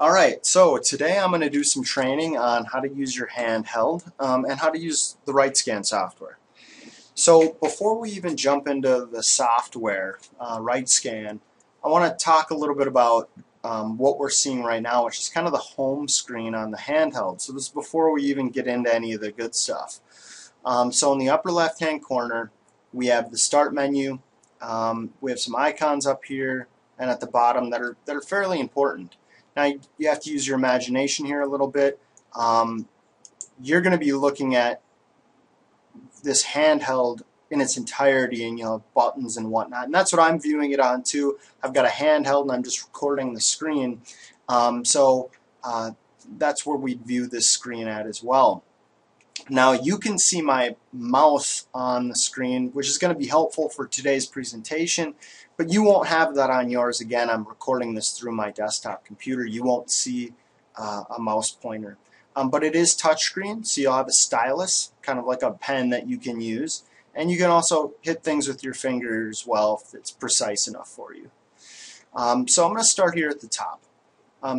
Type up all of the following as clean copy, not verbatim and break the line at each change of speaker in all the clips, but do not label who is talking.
Alright, so today I'm going to do some training on how to use your handheld and how to use the RITE Scan software. So before we even jump into the software, RITE Scan, I want to talk a little bit about what we're seeing right now, which is kind of the home screen on the handheld. So this is before we even get into any of the good stuff. So in the upper left hand corner we have the start menu, we have some icons up here and at the bottom that are fairly important. Now you have to use your imagination here a little bit. You're going to be looking at this handheld in its entirety, and you'll have buttons and whatnot. And that's what I'm viewing it on too. I've got a handheld and I'm just recording the screen. That's where we'd view this screen at as well. Now you can see my mouse on the screen, which is going to be helpful for today's presentation, but you won't have that on yours. Again, I'm recording this through my desktop computer. You won't see a mouse pointer. But it is touchscreen, so you'll have a stylus, kind of like a pen that you can use. And you can also hit things with your finger as well if it's precise enough for you. So I'm going to start here at the top.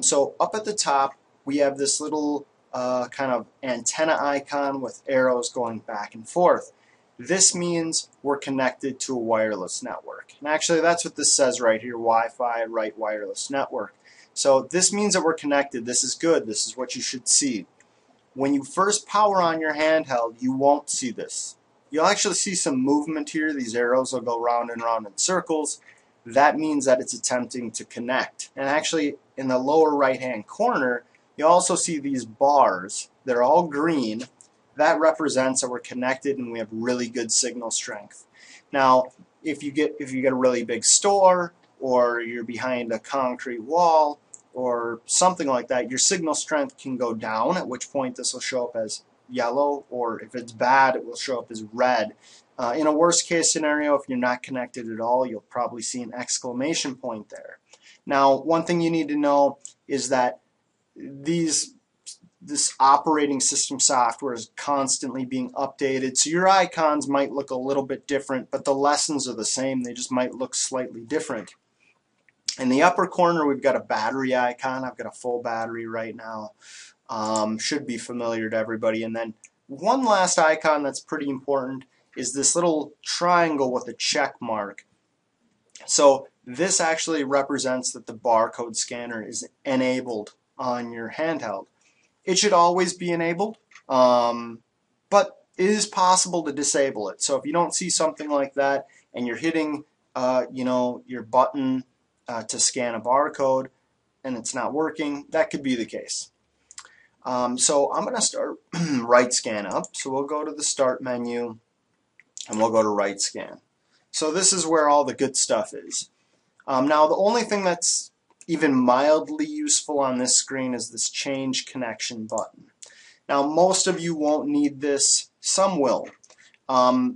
So up at the top we have this little kind of antenna icon with arrows going back and forth. This means we're connected to a wireless network. And actually that's what this says right here, Wi-Fi RITE wireless network. So this means that we're connected. This is good. This is what you should see. When you first power on your handheld, you won't see this. You'll actually see some movement here. These arrows will go round and round in circles. That means that it's attempting to connect. And actually in the lower right hand corner you also see these bars. They're all green. That represents that we're connected and we have really good signal strength. Now if you get a really big store, or you're behind a concrete wall or something like that, your signal strength can go down, at which point this will show up as yellow, or if it's bad it will show up as red. In a worst case scenario, if you're not connected at all, you'll probably see an exclamation point there. Now one thing you need to know is that this operating system software is constantly being updated, so your icons might look a little bit different, but the lessons are the same. They just might look slightly different. In the upper corner we've got a battery icon. I've got a full battery right now. Should be familiar to everybody. And then one last icon that's pretty important is this little triangle with a check mark. So this actually represents that the barcode scanner is enabled on your handheld. It should always be enabled, but it is possible to disable it. So if you don't see something like that and you're hitting your button to scan a barcode and it's not working, that could be the case. So I'm going to start RITE Scan up. So we'll go to the Start menu and we'll go to RITE Scan. So this is where all the good stuff is. Now the only thing that's even mildly useful on this screen is this Change Connection button. Now most of you won't need this, some will.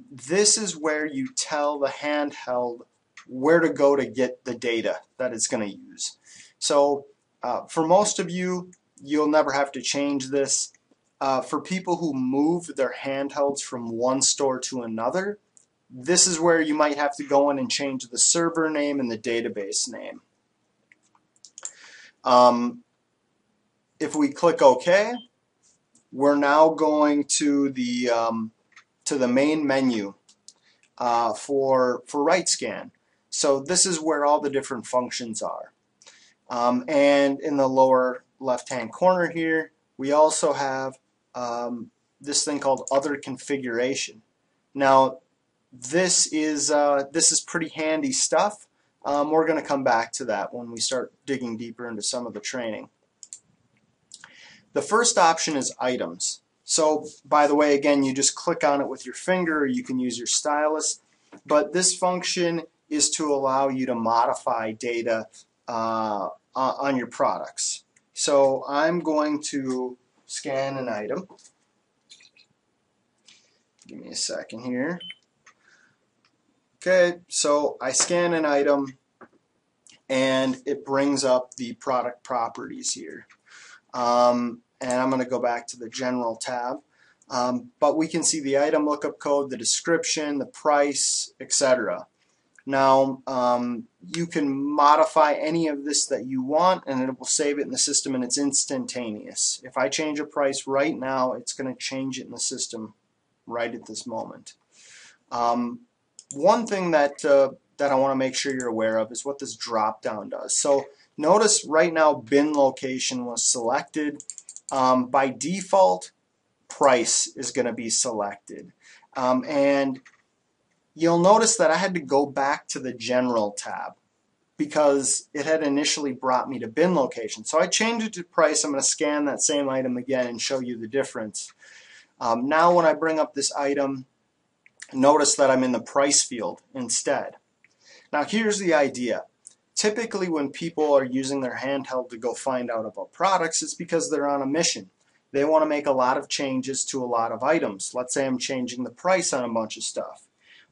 This is where you tell the handheld where to go to get the data that it's going to use. So for most of you, you'll never have to change this. For people who move their handhelds from one store to another, this is where you might have to go in and change the server name and the database name. If we click OK, we're now going to the main menu for RITE Scan. So this is where all the different functions are. And in the lower left hand corner here we also have this thing called Other Configuration. Now this is pretty handy stuff. We're going to come back to that when we start digging deeper into some of the training. The first option is Items. So by the way, again, you just click on it with your finger, or you can use your stylus, but this function is to allow you to modify data on your products. So I'm going to scan an item. Give me a second here. Okay, so I scan an item and it brings up the product properties here. And I'm going to go back to the General tab. But we can see the item lookup code, the description, the price, etc. Now you can modify any of this that you want, and it will save it in the system, and it's instantaneous. If I change a price right now, it's going to change it in the system right at this moment. One thing that I want to make sure you're aware of is what this drop down does. So notice right now bin location was selected. By default, price is going to be selected. And you'll notice that I had to go back to the General tab because it had initially brought me to bin location. So I changed it to price. I'm going to scan that same item again and show you the difference. Now when I bring up this item, notice that I'm in the price field instead. Now here's the idea. Typically when people are using their handheld to go find out about products, it's because they're on a mission. They want to make a lot of changes to a lot of items. Let's say I'm changing the price on a bunch of stuff.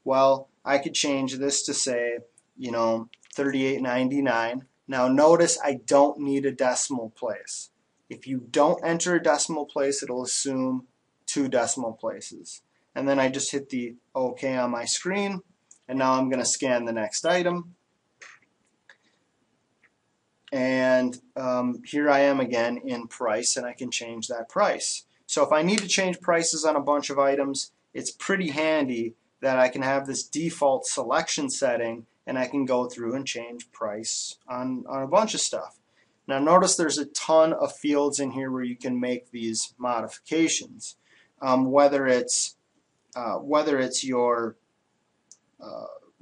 Well, I could change this to say, you know, $38.99. Now notice I don't need a decimal place. If you don't enter a decimal place, it'll assume 2 decimal places. And then I just hit the OK on my screen, and now I'm going to scan the next item. And here I am again in price, and I can change that price. So if I need to change prices on a bunch of items, it's pretty handy that I can have this default selection setting, and I can go through and change price on a bunch of stuff. Now notice there's a ton of fields in here where you can make these modifications. Whether it's your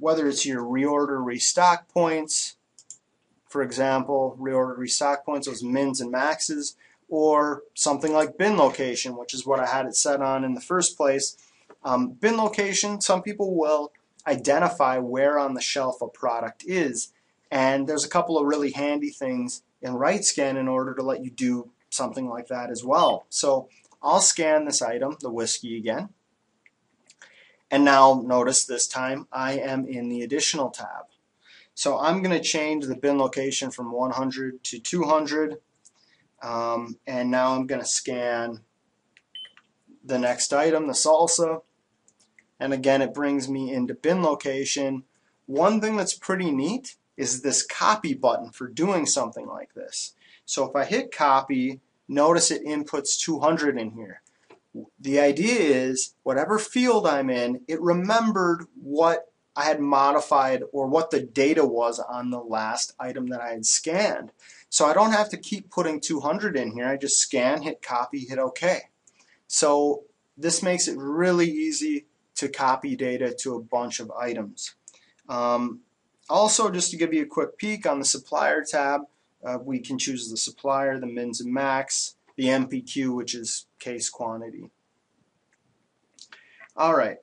reorder restock points, for example, reorder restock points, those mins and maxes, or something like bin location, which is what I had it set on in the first place. Bin location, some people will identify where on the shelf a product is, and there's a couple of really handy things in RITE Scan in order to let you do something like that as well. So I'll scan this item, the whiskey again, and now notice this time I am in the additional tab. So I'm going to change the bin location from 100 to 200, and now I'm going to scan the next item, the salsa, and again it brings me into bin location. One thing that's pretty neat is this copy button for doing something like this. So if I hit copy, notice it inputs 200 in here. The idea is whatever field I'm in, it remembered what I had modified or what the data was on the last item that I had scanned. So I don't have to keep putting 200 in here. I just scan, hit copy, hit OK. So this makes it really easy to copy data to a bunch of items. Also, just to give you a quick peek on the supplier tab, we can choose the supplier, the mins and max, the MPQ, which is case quantity. Alright,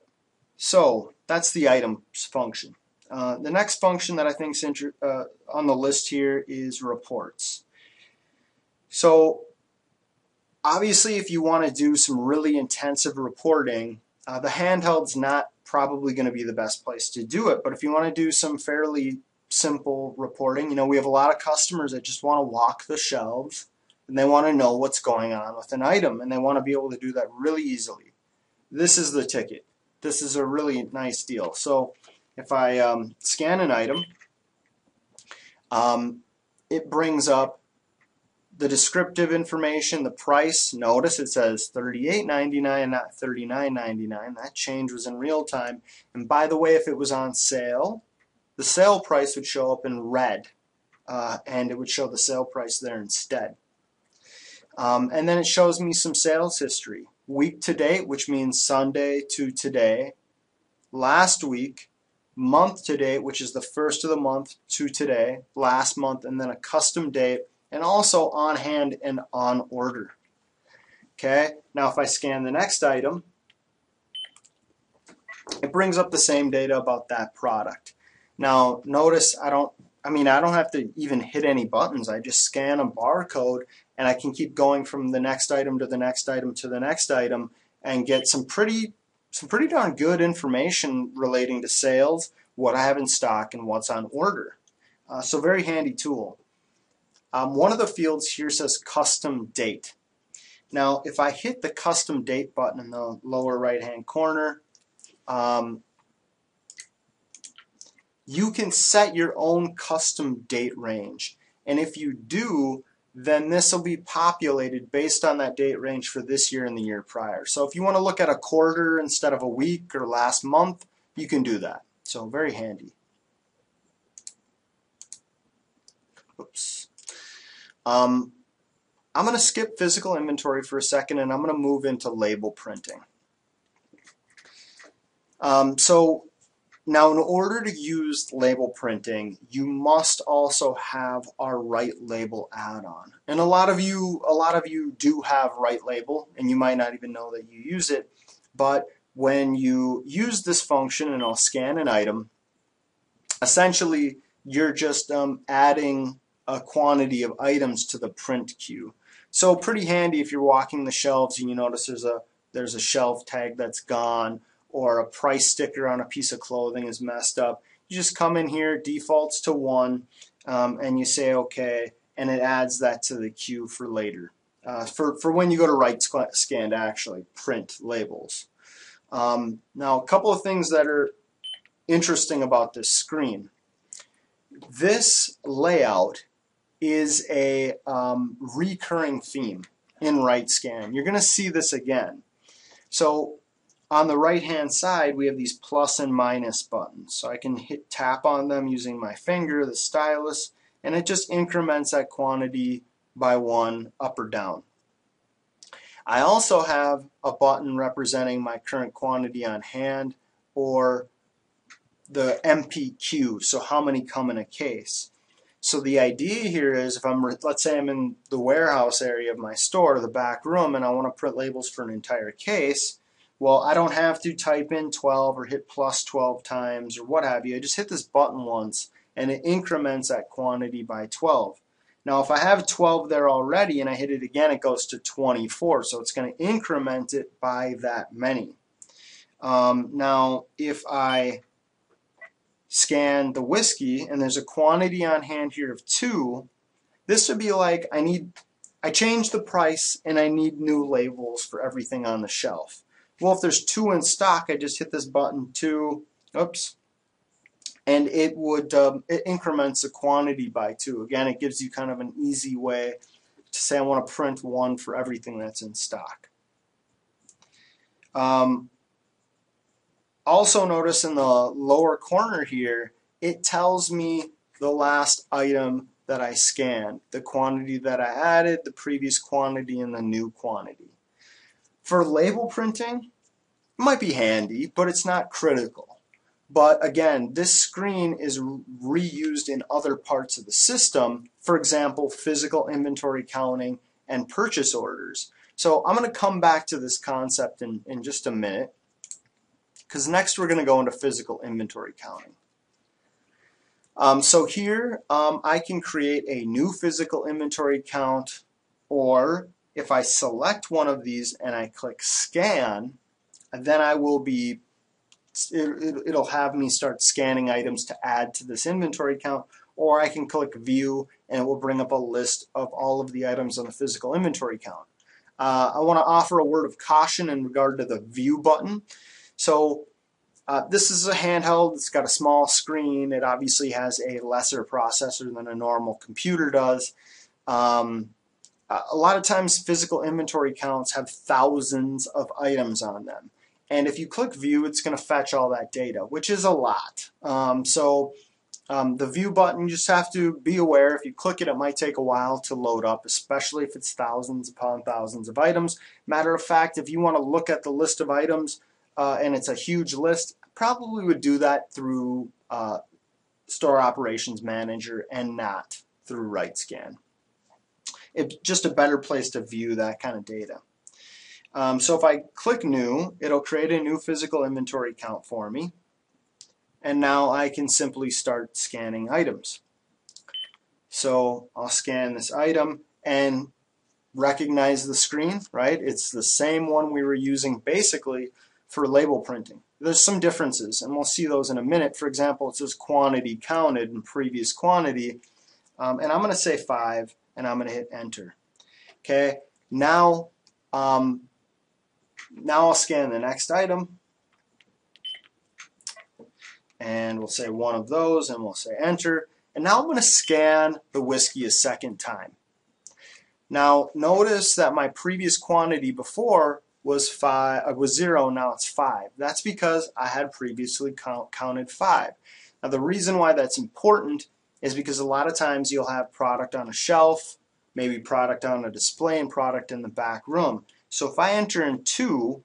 so that's the items function. The next function that I think is on the list here is reports. So obviously if you want to do some really intensive reporting, the handheld's not probably going to be the best place to do it, but if you want to do some fairly simple reporting, you know, we have a lot of customers that just want to walk the shelves and they want to know what's going on with an item, and they want to be able to do that really easily. This is the ticket. This is a really nice deal. So if I scan an item, it brings up the descriptive information, the price. Notice it says $38.99, not $39.99. That change was in real time. And by the way, if it was on sale, the sale price would show up in red, and it would show the sale price there instead. And then it shows me some sales history. Week to date, which means Sunday to today. Last week, month to date, which is the first of the month to today, last month, and then a custom date, and also on hand and on order. Okay, now if I scan the next item, it brings up the same data about that product. Now notice I don't have to even hit any buttons. I just scan a barcode and I can keep going from the next item to the next item to the next item and get some pretty darn good information relating to sales, what I have in stock, and what's on order. So very handy tool. One of the fields here says custom date. Now if I hit the custom date button in the lower right hand corner, you can set your own custom date range. And if you do, then this will be populated based on that date range for this year and the year prior. So if you want to look at a quarter instead of a week or last month, you can do that. So very handy. Oops. I'm going to skip physical inventory for a second, and I'm going to move into label printing. So now, in order to use label printing, you must also have our RITE label add-on. And a lot of you do have RITE label, and you might not even know that you use it. But when you use this function, and I'll scan an item, essentially you're just adding a quantity of items to the print queue. So pretty handy if you're walking the shelves and you notice there's a shelf tag that's gone, or a price sticker on a piece of clothing is messed up. You just come in here, defaults to 1, and you say OK, and it adds that to the queue for later. For when you go to RITE Scan to actually print labels. Now, a couple of things that are interesting about this screen. This layout is a recurring theme in RITE Scan. You're going to see this again. So on the right hand side we have these plus and minus buttons. So I can tap on them using my finger, the stylus, and it just increments that quantity by 1 up or down. I also have a button representing my current quantity on hand, or the MPQ, so how many come in a case. So the idea here is, if let's say I'm in the warehouse area of my store, the back room, and I want to print labels for an entire case, well, I don't have to type in 12 or hit plus 12 times or what have you. I just hit this button once and it increments that quantity by 12. Now if I have 12 there already and I hit it again, it goes to 24, so it's going to increment it by that many. Now if I scan the whiskey and there's a quantity on hand here of 2, this would be like I changed the price and I need new labels for everything on the shelf. Well, if there's 2 in stock, I just hit this button 2, oops, and it increments the quantity by 2. Again, it gives you kind of an easy way to say I want to print 1 for everything that's in stock. Also notice in the lower corner here, it tells me the last item that I scanned, the quantity that I added, the previous quantity, and the new quantity. For label printing, it might be handy, but it's not critical. But again, this screen is reused in other parts of the system, for example, physical inventory counting and purchase orders. So I'm going to come back to this concept in just a minute, because next we're going to go into physical inventory counting. So here I can create a new physical inventory count, or if I select one of these and I click scan, then it'll have me start scanning items to add to this inventory count, or I can click view and it will bring up a list of all of the items on the physical inventory count. I want to offer a word of caution in regard to the view button. So this is a handheld. It's got a small screen. It obviously has a lesser processor than a normal computer does. A lot of times physical inventory counts have thousands of items on them. And if you click view, it's going to fetch all that data, which is a lot. The view button, you just have to be aware. If you click it, it might take a while to load up, especially if it's thousands upon thousands of items. Matter of fact, if you want to look at the list of items and it's a huge list, probably would do that through Store Operations Manager and not through RITE Scan. It's just a better place to view that kind of data. So if I click new, it'll create a new physical inventory count for me. And now I can simply start scanning items. So I'll scan this item and recognize the screen, right? It's the same one we were using basically for label printing. There's some differences, and we'll see those in a minute. For example, it says quantity counted and previous quantity. And I'm going to say 5, and I'm going to hit enter. Okay, now I'll scan the next item, and we'll say one of those, and we'll say enter. And now I'm going to scan the whiskey a second time. Now notice that my previous quantity before was 0, now it's 5. That's because I had previously counted 5. Now the reason why that's important is because a lot of times you'll have product on a shelf, maybe product on a display, and product in the back room. So if I enter in 2,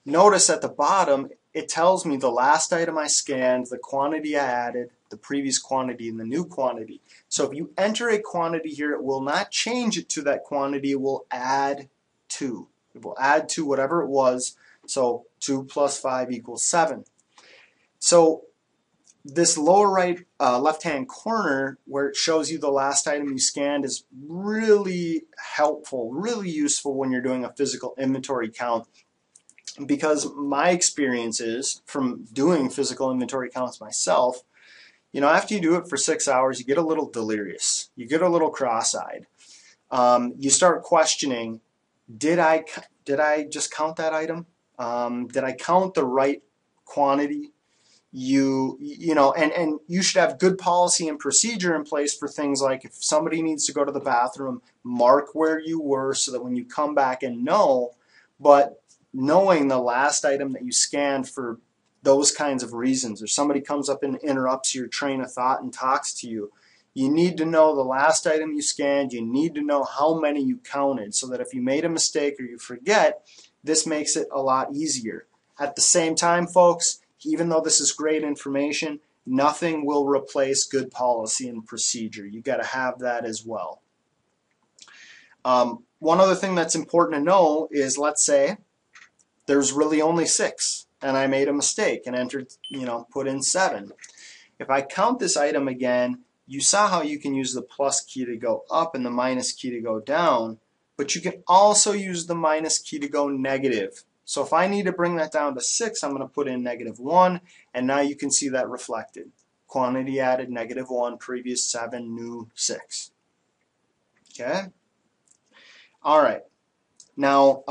notice at the bottom it tells me the last item I scanned, the quantity I added, the previous quantity, and the new quantity. So if you enter a quantity here, it will not change it to that quantity, it will add 2. It will add to whatever it was, so 2 plus 5 equals 7. So this lower right left-hand corner where it shows you the last item you scanned is really helpful, really useful when you're doing a physical inventory count, because my experience is from doing physical inventory counts myself, you know, after you do it for 6 hours, you get a little delirious. You get a little cross-eyed. You start questioning, did I just count that item? Did I count the right quantity? You know, and you should have good policy and procedure in place for things like if somebody needs to go to the bathroom, mark where you were so that when you come back and know. But knowing the last item that you scanned for those kinds of reasons, or somebody comes up and interrupts your train of thought and talks to you, you need to know the last item you scanned, you need to know how many you counted, so that if you made a mistake or you forget, this makes it a lot easier. At the same time, folks, even though this is great information, nothing will replace good policy and procedure. You got to have that as well. One other thing that's important to know is, let's say there's really only 6 and I made a mistake and entered, put in 7. If I count this item again, you saw how you can use the plus key to go up and the minus key to go down, but you can also use the minus key to go negative. So if I need to bring that down to 6, I'm going to put in -1, and now you can see that reflected. Quantity added -1, previous 7, new 6. Okay? All right. Now,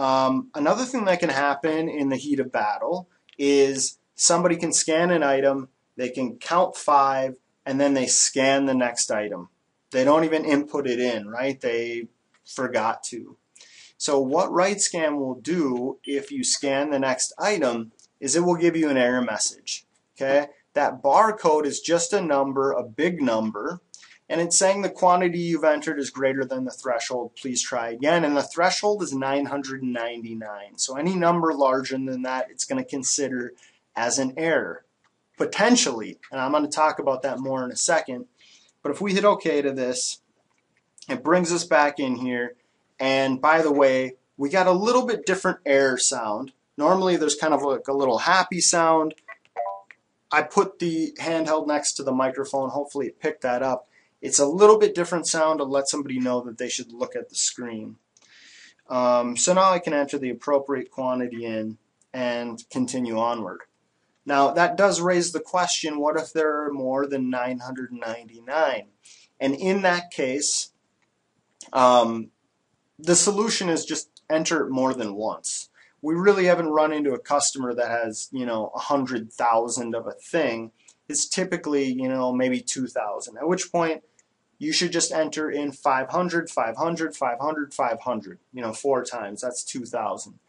another thing that can happen in the heat of battle is somebody can scan an item, they can count 5, and then they scan the next item. They don't even input it in, right? They forgot to. So what RITE Scan will do if you scan the next item is it will give you an error message. Okay? That barcode is just a number, a big number, and it's saying the quantity you've entered is greater than the threshold. Please try again. And the threshold is 999. So any number larger than that, it's going to consider as an error. Potentially, and I'm going to talk about that more in a second, but if we hit OK to this, it brings us back in here. And by the way, we got a little bit different error sound. Normally there's kind of like a little happy sound. I put the handheld next to the microphone. Hopefully it picked that up. It's a little bit different sound to let somebody know that they should look at the screen. So now I can enter the appropriate quantity in and continue onward. Now that does raise the question, what if there are more than 999? And in that case, the solution is just enter it more than once. We really haven't run into a customer that has, 100,000 of a thing. It's typically, maybe 2,000, at which point you should just enter in 500, 500, 500, 500, 4 times. That's 2,000.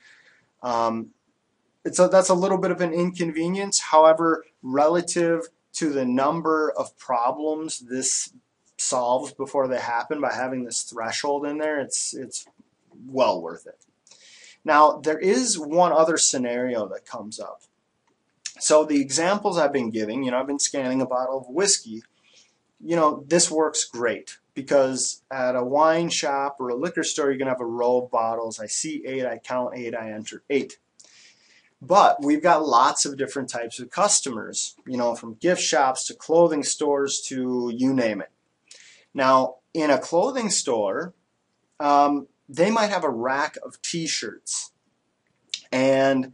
That's a little bit of an inconvenience. However, relative to the number of problems this solves before they happen by having this threshold in there, it's well worth it. Now, there is one other scenario that comes up. So the examples I've been giving, I've been scanning a bottle of whiskey. This works great because at a wine shop or a liquor store, you're going to have a row of bottles. I see 8, I count 8, I enter 8. But we've got lots of different types of customers, from gift shops to clothing stores to you name it. Now, in a clothing store, they might have a rack of t-shirts. And,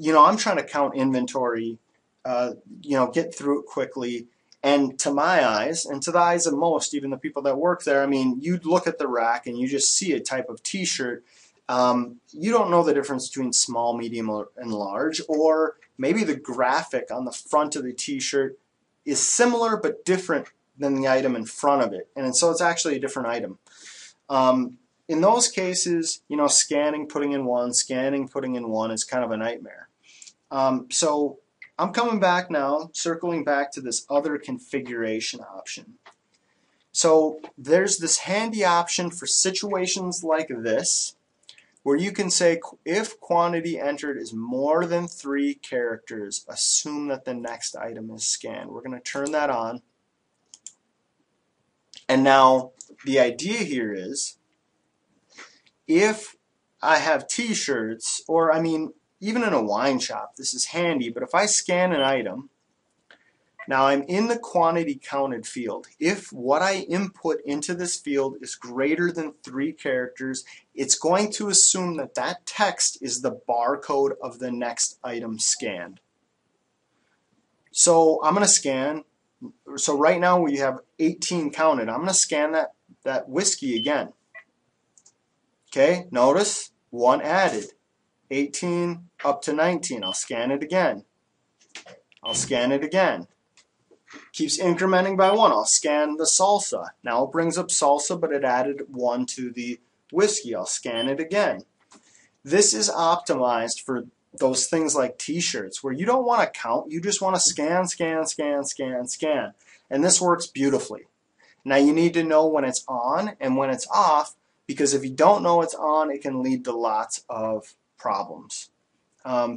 I'm trying to count inventory, get through it quickly. And to my eyes, and to the eyes of most, even the people that work there, you'd look at the rack and you just see a type of t-shirt. You don't know the difference between small, medium, and large, or maybe the graphic on the front of the t-shirt is similar but different than the item in front of it, and so it's actually a different item. In those cases, you know, scanning, putting in one is kind of a nightmare. So I'm coming back now, circling back to this other configuration option. So there's this handy option for situations like this, where you can say, if quantity entered is more than 3 characters, assume that the next item is scanned. We're going to turn that on. And now the idea here is, if I have t-shirts, or I mean, even in a wine shop, this is handy, but if I scan an item, now I'm in the quantity counted field. If what I input into this field is greater than 3 characters, it's going to assume that that text is the barcode of the next item scanned. So I'm going to scan. So right now we have 18 counted. I'm going to scan that whiskey again. Okay, notice 1 added. 18 up to 19. I'll scan it again. I'll scan it again. Keeps incrementing by 1. I'll scan the salsa. Now it brings up salsa, but it added 1 to the whiskey. I'll scan it again. This is optimized for those things like t-shirts, where you don't want to count, you just want to scan, scan, scan, scan, scan. And this works beautifully. Now you need to know when it's on and when it's off, because if you don't know it's on, it can lead to lots of problems.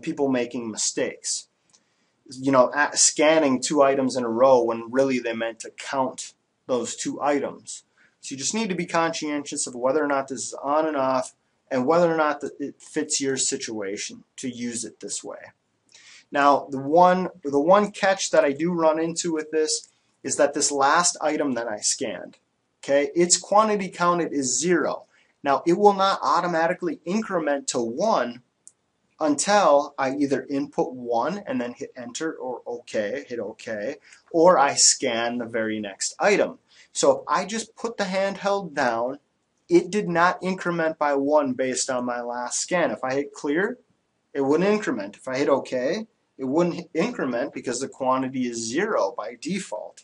People making mistakes. You know, scanning 2 items in a row when really they meant to count those 2 items. So you just need to be conscientious of whether or not this is on and off, and whether or not it fits your situation to use it this way. Now, the one catch that I do run into with this is that this last item that I scanned, okay, its quantity counted is 0. Now, it will not automatically increment to 1 until I either input 1 and then hit enter, or hit OK, or I scan the very next item. So if I just put the handheld down, it did not increment by 1 based on my last scan. If I hit clear, it wouldn't increment. If I hit OK, it wouldn't increment because the quantity is 0 by default.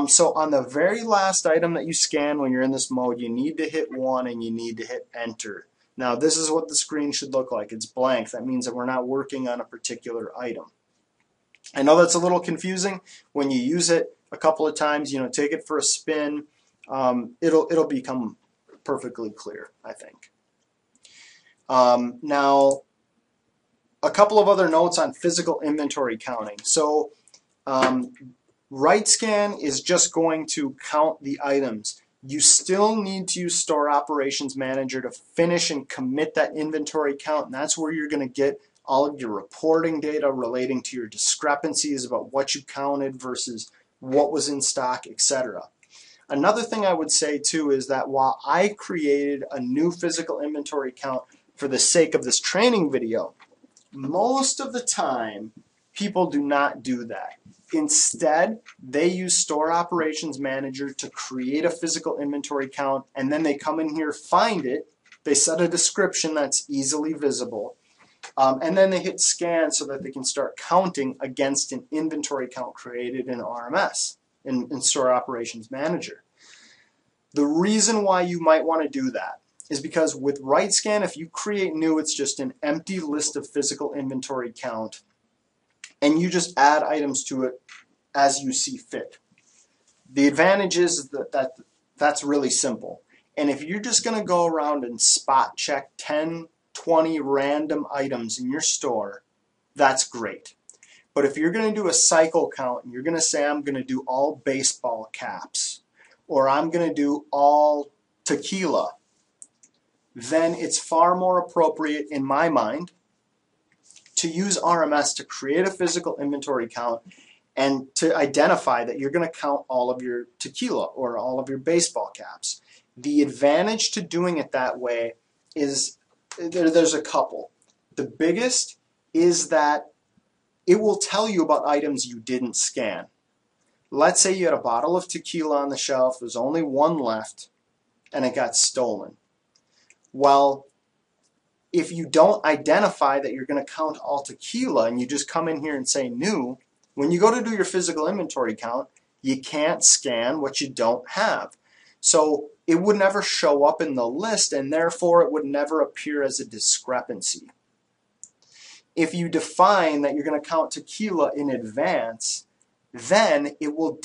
So on the very last item that you scan when you're in this mode, you need to hit 1 and you need to hit enter. Now this is what the screen should look like. It's blank. That means that we're not working on a particular item. I know that's a little confusing. When you use it a couple of times, you know, take it for a spin. It'll become perfectly clear, I think. Now, a couple of other notes on physical inventory counting. So RITE Scan is just going to count the items. You still need to use Store Operations Manager to finish and commit that inventory count, and that's where you're going to get all of your reporting data relating to your discrepancies about what you counted versus what was in stock, etc. Another thing I would say too is that while I created a new physical inventory count for the sake of this training video, most of the time people do not do that. Instead, they use Store Operations Manager to create a physical inventory count, and then they come in here, find it, they set a description that's easily visible, and then they hit scan so that they can start counting against an inventory count created in RMS, in Store Operations Manager. The reason why you might want to do that is because with RITE Scan, if you create new, it's just an empty list of physical inventory count, and you just add items to it as you see fit. The advantage is that that's really simple. And if you're just going to go around and spot check 10, 20 random items in your store, that's great. But if you're going to do a cycle count and you're going to say, I'm going to do all baseball caps, or I'm going to do all tequila, then it's far more appropriate in my mind to use RMS to create a physical inventory count and to identify that you're going to count all of your tequila or all of your baseball caps. The advantage to doing it that way is there's a couple. The biggest is that it will tell you about items you didn't scan. Let's say you had a bottle of tequila on the shelf, there's only 1 left, and it got stolen. Well, if you don't identify that you're going to count all tequila and you just come in here and say new, when you go to do your physical inventory count, you can't scan what you don't have. So it would never show up in the list, and therefore it would never appear as a discrepancy. If you define that you're going to count tequila in advance, then it will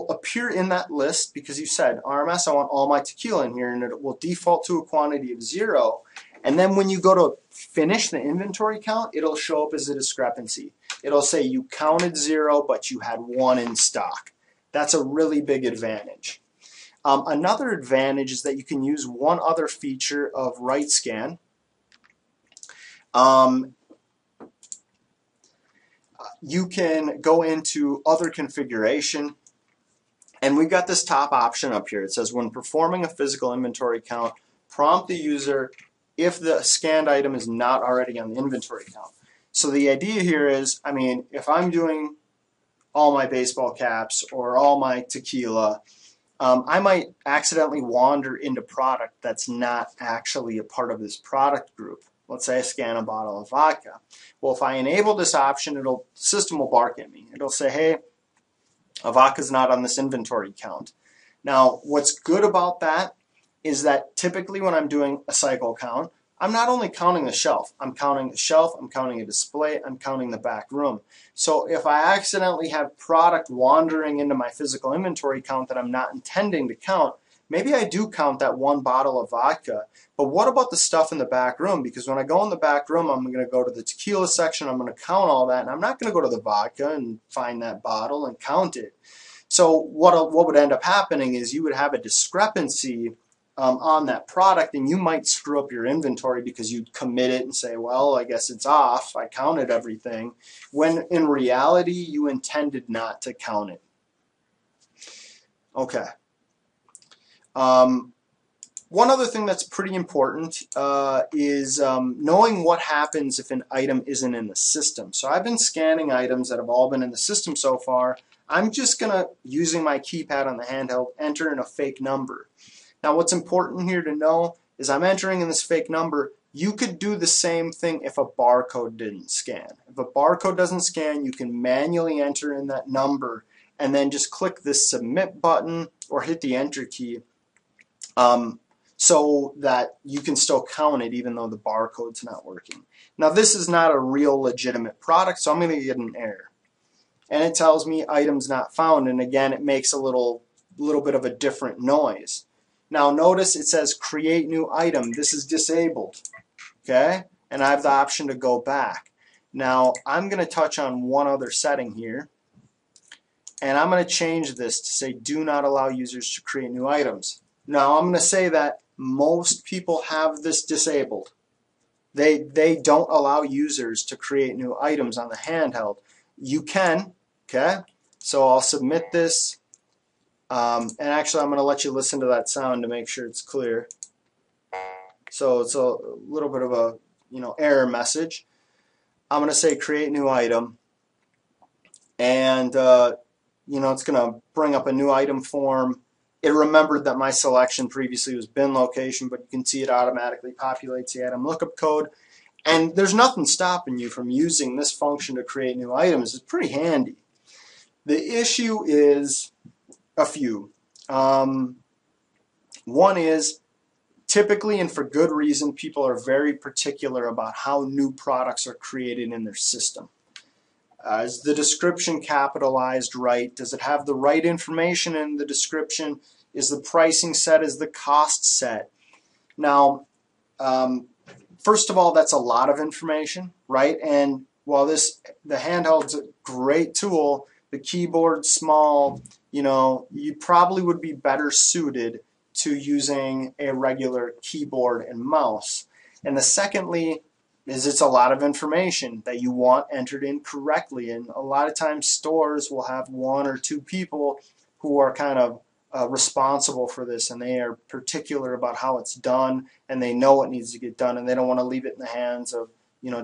appear in that list because you said, RMS, I want all my tequila in here, and it will default to a quantity of 0. And then when you go to finish the inventory count, it'll show up as a discrepancy. It'll say you counted 0, but you had 1 in stock. That's a really big advantage. Another advantage is that you can use one other feature of RITE Scan. You can go into other configuration, and we've got this top option up here. It says when performing a physical inventory count, prompt the user if the scanned item is not already on the inventory count. So the idea here is, I mean, if I'm doing all my baseball caps or all my tequila, I might accidentally wander into product that's not actually a part of this product group. Let's say I scan a bottle of vodka. Well, if I enable this option, the system will bark at me. It'll say, hey, a vodka's not on this inventory count. Now, what's good about that is that typically when I'm doing a cycle count, I'm not only counting the shelf. I'm counting the shelf, I'm counting a display, I'm counting the back room. So if I accidentally have product wandering into my physical inventory count that I'm not intending to count, maybe I do count that one bottle of vodka, but what about the stuff in the back room? Because when I go in the back room, I'm going to go to the tequila section, I'm going to count all that, and I'm not going to go to the vodka and find that bottle and count it. So what would end up happening is you would have a discrepancy on that product, and you might screw up your inventory because you'd commit it and say, well, I guess it's off, I counted everything, when in reality you intended not to count it. Okay. One other thing that's pretty important is knowing what happens if an item isn't in the system. So I've been scanning items that have all been in the system so far. I'm just going to, using my keypad on the handheld, enter in a fake number. Now what's important here to know is I'm entering in this fake number. You could do the same thing if a barcode didn't scan. If a barcode doesn't scan, you can manually enter in that number and then just click this submit button or hit the enter key so that you can still count it even though the barcode's not working. Now this is not a real legitimate product, so I'm going to get an error. And it tells me items not found, and again it makes a little bit of a different noise. Now notice it says create new item. This is disabled, okay? And I have the option to go back. Now I'm going to touch on one other setting here, and I'm going to change this to say do not allow users to create new items. Now I'm going to say that most people have this disabled. They don't allow users to create new items on the handheld. You can, okay? So I'll submit this. And actually I'm going to let you listen to that sound to make sure it's clear. So it's a little bit of a error message. I'm going to say create new item, and it's going to bring up a new item form. It remembered that my selection previously was bin location, but you can see it automatically populates the item lookup code, and there's nothing stopping you from using this function to create new items. It's pretty handy. The issue is a few. One is typically, and for good reason, people are very particular about how new products are created in their system. Is the description capitalized right? Does it have the right information in the description? Is the pricing set? Is the cost set? Now, first of all, that's a lot of information, right? And while the handheld's a great tool, the keyboard's small, you probably would be better suited to using a regular keyboard and mouse. And the secondly is it's a lot of information that you want entered in correctly, and a lot of times stores will have one or two people who are kind of responsible for this, and they are particular about how it's done, and they know what needs to get done, and they don't want to leave it in the hands of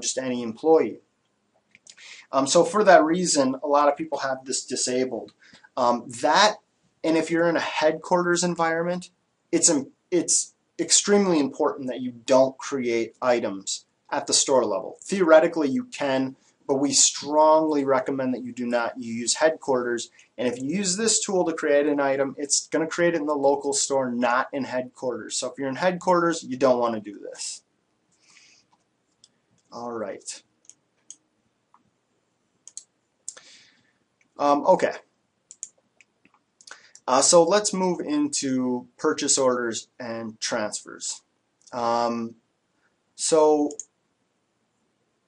just any employee. So for that reason, a lot of people have this disabled. And if you're in a headquarters environment, it's extremely important that you don't create items at the store level. Theoretically you can, but we strongly recommend that you do not. You use headquarters, and if you use this tool to create an item, it's going to create it in the local store, not in headquarters. So if you're in headquarters, you don't want to do this. All right. Okay. So let's move into purchase orders and transfers. So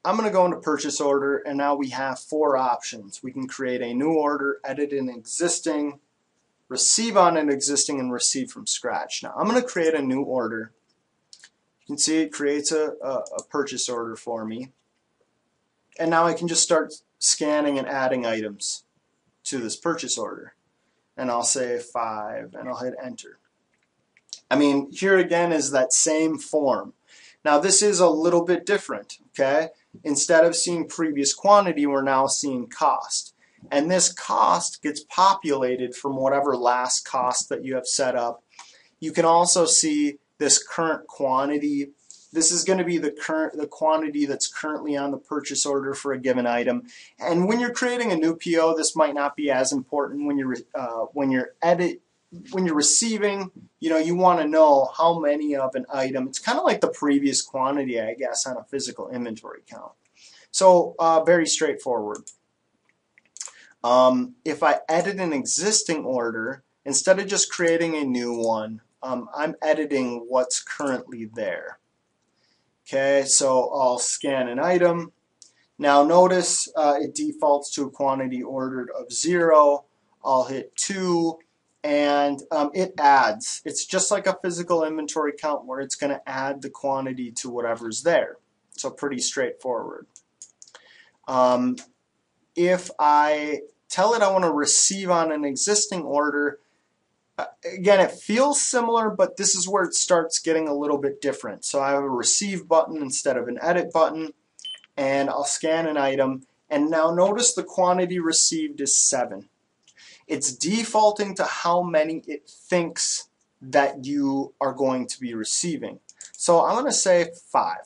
I'm going to go into purchase order, and now we have 4 options. We can create a new order, edit an existing, receive on an existing, and receive from scratch. Now I'm going to create a new order. You can see it creates a purchase order for me. And now I can just start scanning and adding items to this purchase order. And I'll say 5, and I'll hit enter. I mean, here again is that same form. Now this is a little bit different, okay? Instead of seeing previous quantity, we're now seeing cost. And this cost gets populated from whatever last cost that you have set up. You can also see this current quantity. This is going to be the quantity that's currently on the purchase order for a given item. And when you're creating a new PO, this might not be as important. When you're receiving, you know, you want to know how many of an item. It's kind of like the previous quantity, I guess, on a physical inventory count. So very straightforward. If I edit an existing order, instead of just creating a new one, I'm editing what's currently there. Okay, so I'll scan an item. Now notice it defaults to a quantity ordered of 0. I'll hit 2, and it adds. It's just like a physical inventory count where it's going to add the quantity to whatever's there. So pretty straightforward. If I tell it I want to receive on an existing order, again, it feels similar, but this is where it starts getting a little bit different. So I have a receive button instead of an edit button, and I'll scan an item, and now notice the quantity received is 7. It's defaulting to how many it thinks that you are going to be receiving. So I'm going to say 5.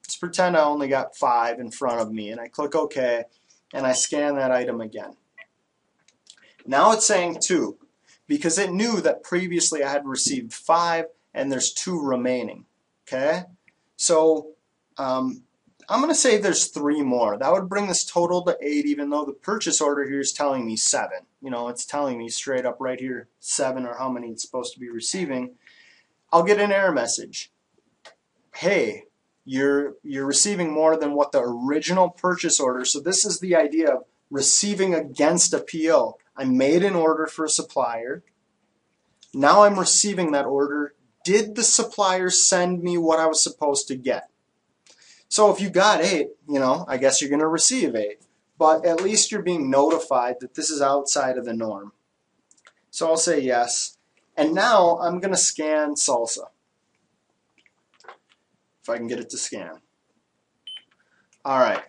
Let's pretend I only got 5 in front of me, and I click OK, and I scan that item again. Now it's saying 2. Because it knew that previously I had received 5 and there's 2 remaining. Okay? So I'm going to say there's 3 more. That would bring this total to 8, even though the purchase order here is telling me 7. You know, it's telling me straight up right here 7, or how many it's supposed to be receiving. I'll get an error message. Hey, you're receiving more than what the original purchase order. So this is the idea of receiving against a PO. I made an order for a supplier. Now I'm receiving that order. Did the supplier send me what I was supposed to get? So if you got 8, you know, I guess you're going to receive 8. But at least you're being notified that this is outside of the norm. So I'll say yes. And now I'm going to scan salsa. If I can get it to scan. All right.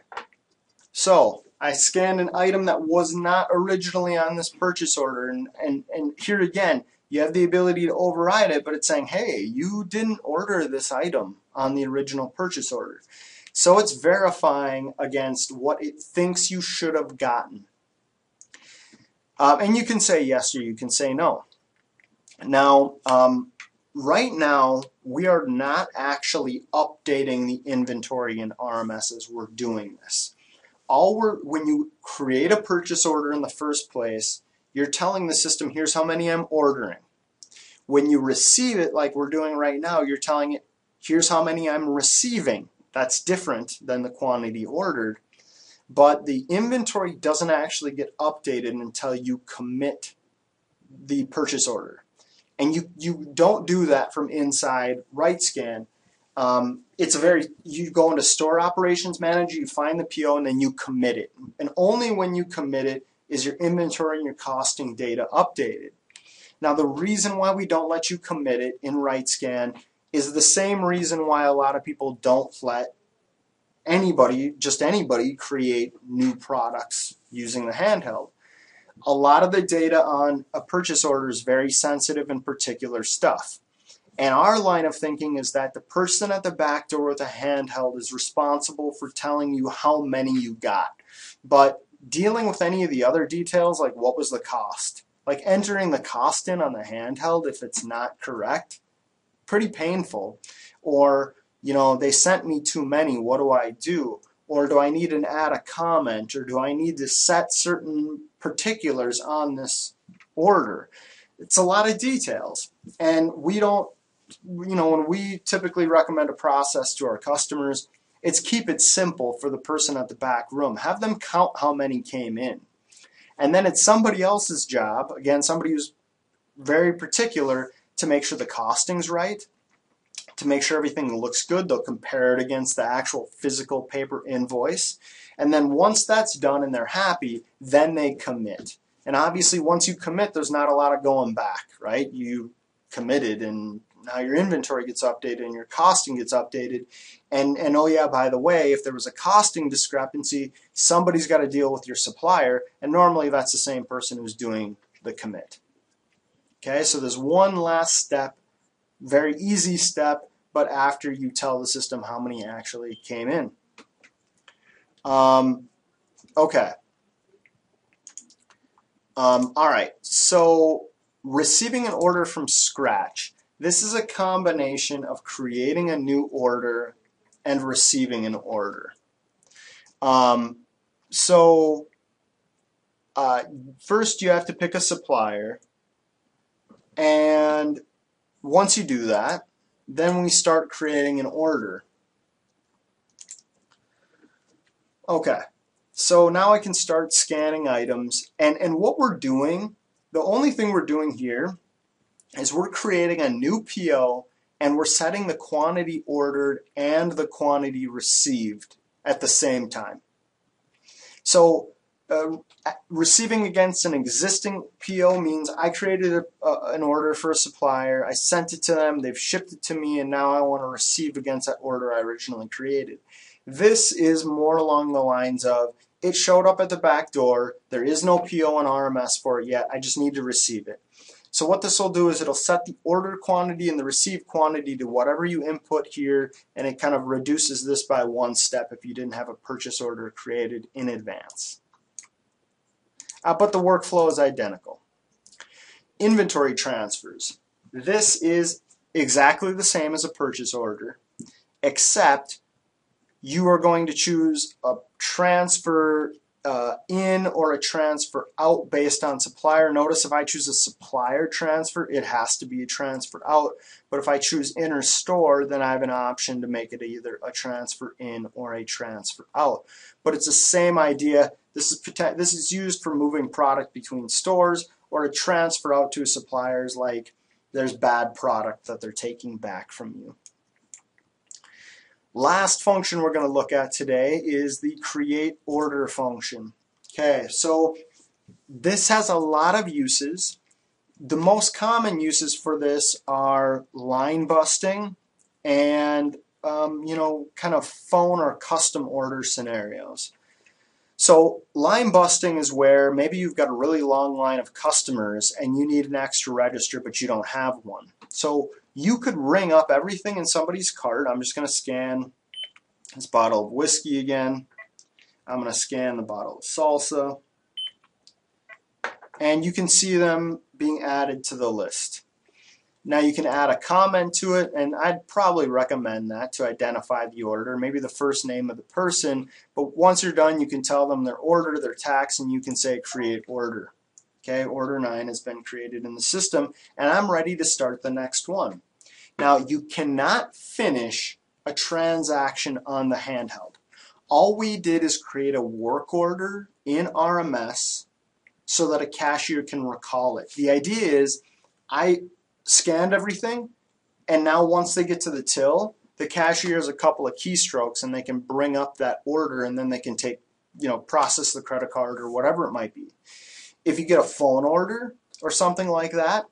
So I scanned an item that was not originally on this purchase order, and here again, you have the ability to override it, but it's saying, hey, you didn't order this item on the original purchase order. So it's verifying against what it thinks you should have gotten. And you can say yes or you can say no. Now, right now, we are not actually updating the inventory in RMS as we're doing this. When you create a purchase order in the first place, you're telling the system, here's how many I'm ordering. When you receive it, like we're doing right now, you're telling it, here's how many I'm receiving. That's different than the quantity ordered. But the inventory doesn't actually get updated until you commit the purchase order. And you don't do that from inside RITE Scan. You go into Store Operations Manager, you find the PO, and then you commit it. And only when you commit it is your inventory and your costing data updated. Now the reason why we don't let you commit it in RITE Scan is the same reason why a lot of people don't let anybody, just anybody, create new products using the handheld. A lot of the data on a purchase order is very sensitive and particular stuff. And our line of thinking is that the person at the back door with a handheld is responsible for telling you how many you got. But dealing with any of the other details, like what was the cost, like entering the cost in on the handheld if it's not correct, pretty painful. Or, you know, they sent me too many, what do I do? Or do I need to add a comment? Or do I need to set certain particulars on this order? It's a lot of details. And we don't, you know, when we typically recommend a process to our customers, it's keep it simple for the person at the back room. Have them count how many came in. And then it's somebody else's job, again, somebody who's very particular, to make sure the costing's right, to make sure everything looks good. They'll compare it against the actual physical paper invoice. And then once that's done and they're happy, then they commit. And obviously once you commit, there's not a lot of going back, right? You committed, and now your inventory gets updated and your costing gets updated. And oh yeah, by the way, if there was a costing discrepancy, somebody's got to deal with your supplier, and normally that's the same person who's doing the commit. Okay, so there's one last step, very easy step, but after you tell the system how many actually came in. Okay. All right, so receiving an order from scratch. This is a combination of creating a new order and receiving an order. First you have to pick a supplier, and once you do that, then we start creating an order. Okay, so now I can start scanning items, and what we're doing, the only thing we're doing here is we're creating a new PO, and we're setting the quantity ordered and the quantity received at the same time. So receiving against an existing PO means I created an order for a supplier, I sent it to them, they've shipped it to me, and now I want to receive against that order I originally created. This is more along the lines of, it showed up at the back door, there is no PO in RMS for it yet, I just need to receive it. So what this will do is it'll set the order quantity and the received quantity to whatever you input here, and it kind of reduces this by one step if you didn't have a purchase order created in advance. But the workflow is identical. Inventory transfers. This is exactly the same as a purchase order, except you are going to choose a transfer in or a transfer out based on supplier. Notice if I choose a supplier transfer, it has to be a transfer out. But if I choose in or store, then I have an option to make it either a transfer in or a transfer out. But it's the same idea. This is used for moving product between stores, or a transfer out to suppliers, like there's bad product that they're taking back from you. Last function we're going to look at today is the create order function. Okay, so this has a lot of uses. The most common uses for this are line busting and you know, kind of phone or custom order scenarios. So line busting is where maybe you've got a really long line of customers and you need an extra register but you don't have one. So you could ring up everything in somebody's cart. I'm just going to scan this bottle of whiskey again. I'm going to scan the bottle of salsa. And you can see them being added to the list. Now you can add a comment to it, and I'd probably recommend that to identify the order, maybe the first name of the person. But once you're done, you can tell them their order, their tax, and you can say create order. Okay, order 9 has been created in the system, and I'm ready to start the next one. Now you cannot finish a transaction on the handheld. All we did is create a work order in RMS so that a cashier can recall it. The idea is I scanned everything, and now once they get to the till, the cashier has a couple of keystrokes and they can bring up that order, and then they can take, you know, process the credit card or whatever it might be. If you get a phone order or something like that,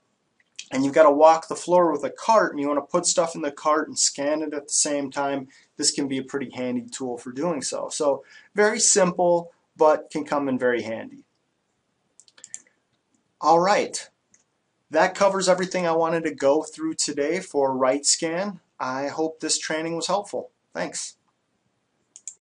and you've got to walk the floor with a cart and you want to put stuff in the cart and scan it at the same time, this can be a pretty handy tool for doing so. So very simple, but can come in very handy. All right. That covers everything I wanted to go through today for RITE Scan. I hope this training was helpful. Thanks.